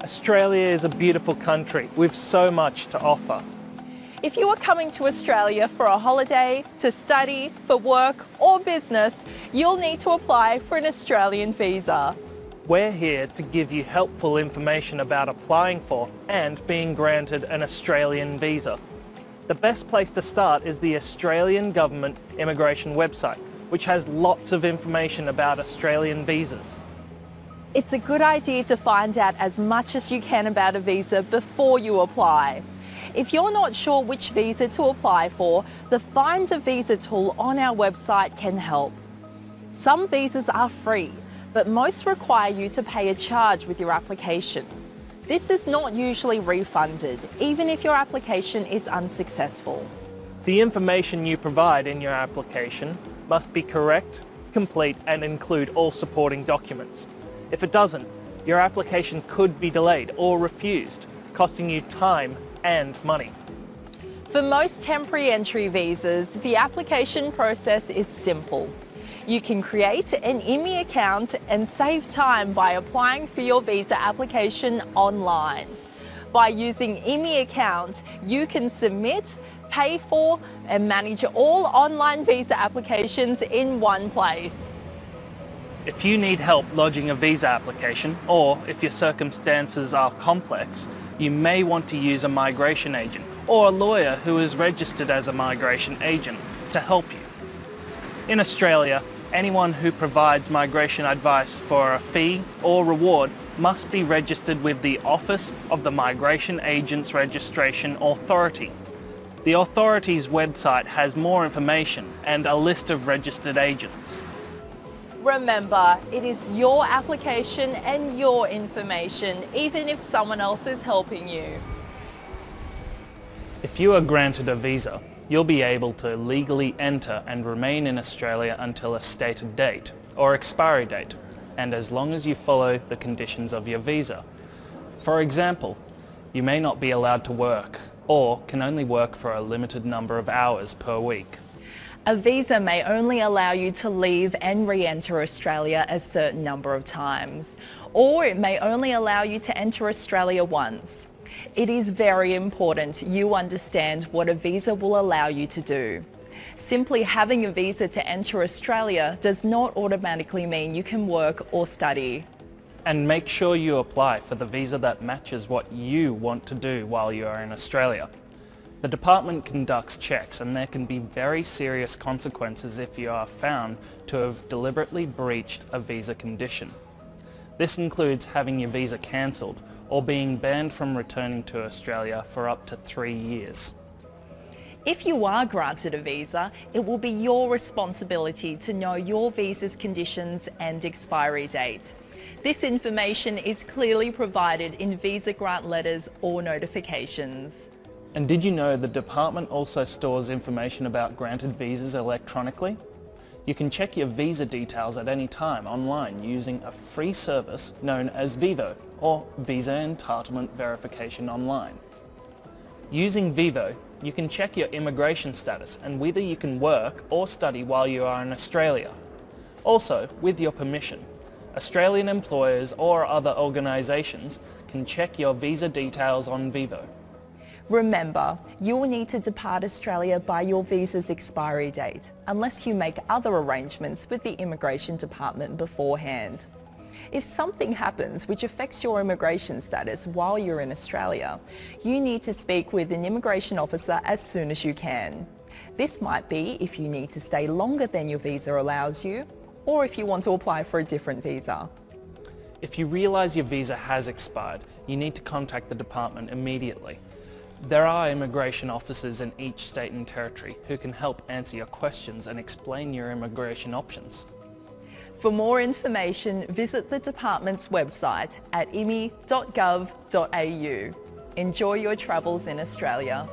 Australia is a beautiful country with so much to offer. If you are coming to Australia for a holiday, to study, for work or business, you'll need to apply for an Australian visa. We're here to give you helpful information about applying for and being granted an Australian visa. The best place to start is the Australian Government Immigration website, which has lots of information about Australian visas. It's a good idea to find out as much as you can about a visa before you apply. If you're not sure which visa to apply for, the Find a Visa tool on our website can help. Some visas are free, but most require you to pay a charge with your application. This is not usually refunded, even if your application is unsuccessful. The information you provide in your application must be correct, complete and include all supporting documents. If it doesn't, your application could be delayed or refused, costing you time and money. For most temporary entry visas, the application process is simple. You can create an IMI account and save time by applying for your visa application online. By using IMI account, you can submit, pay for and manage all online visa applications in one place. If you need help lodging a visa application, or if your circumstances are complex, you may want to use a migration agent or a lawyer who is registered as a migration agent to help you. In Australia, anyone who provides migration advice for a fee or reward must be registered with the Office of the Migration Agents Registration Authority. The authority's website has more information and a list of registered agents. Remember, it is your application and your information, even if someone else is helping you. If you are granted a visa, you'll be able to legally enter and remain in Australia until a stated date or expiry date, and as long as you follow the conditions of your visa. For example, you may not be allowed to work or can only work for a limited number of hours per week. A visa may only allow you to leave and re-enter Australia a certain number of times, or it may only allow you to enter Australia once. It is very important you understand what a visa will allow you to do. Simply having a visa to enter Australia does not automatically mean you can work or study. And make sure you apply for the visa that matches what you want to do while you are in Australia. The department conducts checks and there can be very serious consequences if you are found to have deliberately breached a visa condition. This includes having your visa cancelled or being banned from returning to Australia for up to 3 years. If you are granted a visa, it will be your responsibility to know your visa's conditions and expiry date. This information is clearly provided in visa grant letters or notifications. And did you know the department also stores information about granted visas electronically? You can check your visa details at any time online using a free service known as Vivo, or Visa Entitlement Verification Online. Using Vivo, you can check your immigration status and whether you can work or study while you are in Australia. Also, with your permission, Australian employers or other organisations can check your visa details on Vivo. Remember, you will need to depart Australia by your visa's expiry date, unless you make other arrangements with the Immigration Department beforehand. If something happens which affects your immigration status while you're in Australia, you need to speak with an immigration officer as soon as you can. This might be if you need to stay longer than your visa allows you, or if you want to apply for a different visa. If you realise your visa has expired, you need to contact the department immediately. There are immigration officers in each state and territory who can help answer your questions and explain your immigration options. For more information, visit the department's website at imi.gov.au. Enjoy your travels in Australia.